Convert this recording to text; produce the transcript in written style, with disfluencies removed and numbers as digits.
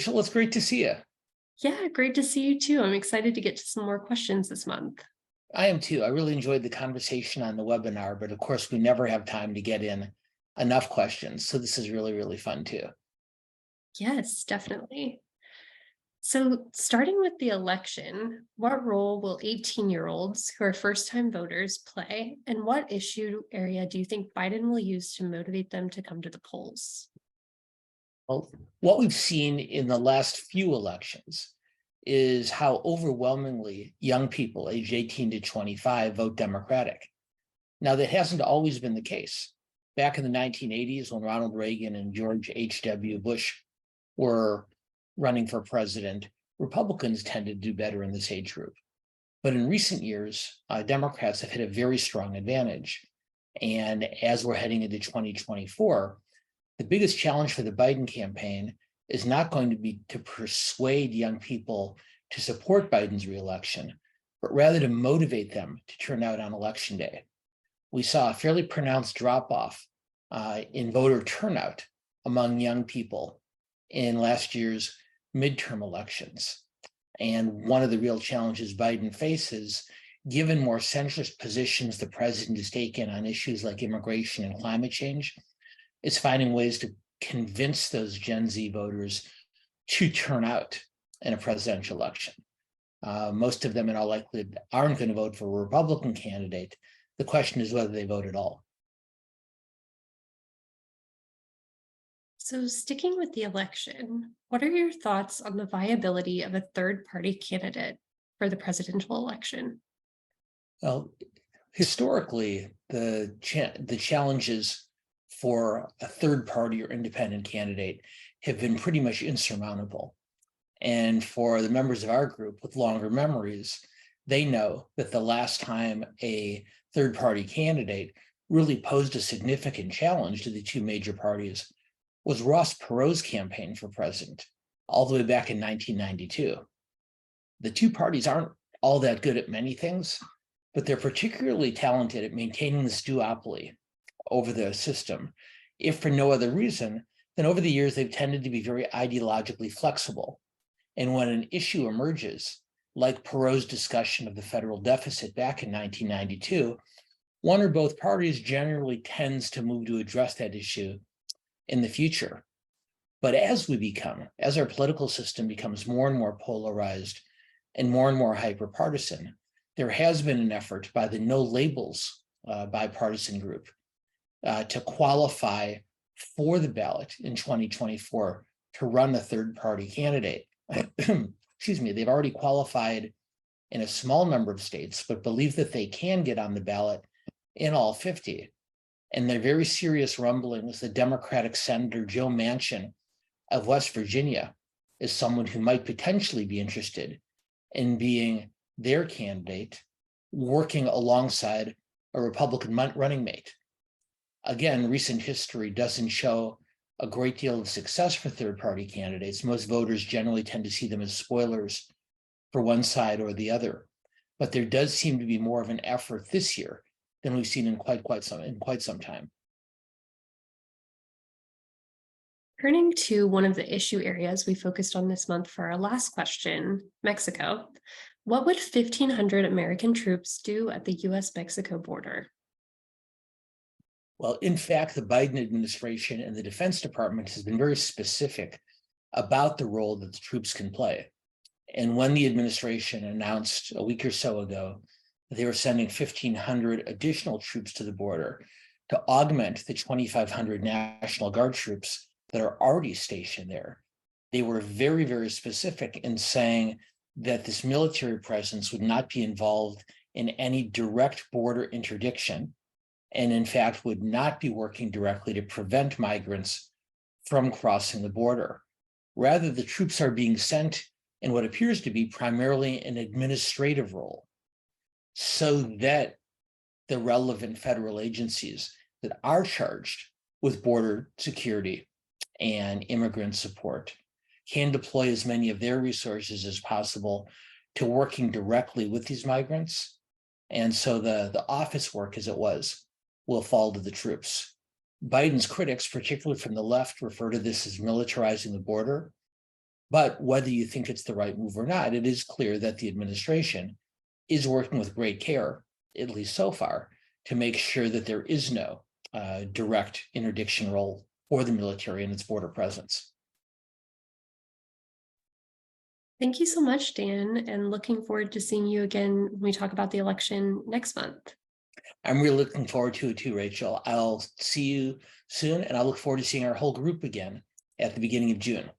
Rachel, it's great to see you. Yeah, great to see you too. I'm excited to get to some more questions this month. I am too. I really enjoyed the conversation on the webinar, but of course, we never have time to get in enough questions. So this is really, really fun too. Yes, definitely. So, starting with the election, what role will 18-year-olds who are first time voters play? And what issue area do you think Biden will use to motivate them to come to the polls? Well, what we've seen in the last few elections is how overwhelmingly young people aged 18 to 25 vote Democratic. Now, that hasn't always been the case. Back in the 1980s, when Ronald Reagan and George H.W. Bush were running for president, Republicans tended to do better in this age group. But in recent years, Democrats have had a very strong advantage. And as we're heading into 2024, the biggest challenge for the Biden campaign is not going to be to persuade young people to support Biden's reelection, but rather to motivate them to turn out on election day. We saw a fairly pronounced drop-off in voter turnout among young people in last year's midterm elections. And one of the real challenges Biden faces, given more centrist positions the president has taken on issues like immigration and climate change, is finding ways to convince those Gen Z voters to turn out in a presidential election. Most of them, in all likelihood, aren't going to vote for a Republican candidate. The question is whether they vote at all. So, sticking with the election, what are your thoughts on the viability of a third party candidate for the presidential election? Well, historically, the challenges for a third party or independent candidate have been pretty much insurmountable. And for the members of our group with longer memories, they know that the last time a third party candidate really posed a significant challenge to the two major parties was Ross Perot's campaign for president, all the way back in 1992. The two parties aren't all that good at many things, but they're particularly talented at maintaining this duopoly over the system, if for no other reason than over the years they've tended to be very ideologically flexible. And when an issue emerges, like Perot's discussion of the federal deficit back in 1992, one or both parties generally tends to move to address that issue in the future. But as our political system becomes more and more polarized and more hyper-partisan, there has been an effort by the No Labels bipartisan group to qualify for the ballot in 2024 to run a third-party candidate. Excuse me, they've already qualified in a small number of states, but believe that they can get on the ballot in all 50. And they're very serious rumblings that Democratic Senator Joe Manchin of West Virginia is someone who might potentially be interested in being their candidate, working alongside a Republican running mate. Again, recent history doesn't show a great deal of success for third-party candidates. Most voters generally tend to see them as spoilers for one side or the other. But there does seem to be more of an effort this year than we've seen in quite some time. Turning to one of the issue areas we focused on this month for our last question, Mexico, what would 1,500 American troops do at the US-Mexico border? Well, in fact, the Biden administration and the Defense Department has been very specific about the role that the troops can play. And when the administration announced a week or so ago that they were sending 1,500 additional troops to the border to augment the 2,500 National Guard troops that are already stationed there, they were very specific in saying that this military presence would not be involved in any direct border interdiction, and in fact would not be working directly to prevent migrants from crossing the border. Rather, the troops are being sent in what appears to be primarily an administrative role, so that the relevant federal agencies that are charged with border security and immigrant support can deploy as many of their resources as possible to working directly with these migrants. And so the office work, as it was, will fall to the troops. Biden's critics, particularly from the left, refer to this as militarizing the border. But whether you think it's the right move or not, it is clear that the administration is working with great care, at least so far, to make sure that there is no direct interdiction role for the military and its border presence. Thank you so much, Dan, and looking forward to seeing you again when we talk about the election next month. I'm really looking forward to it too, Rachel. I'll see you soon, and I look forward to seeing our whole group again at the beginning of June.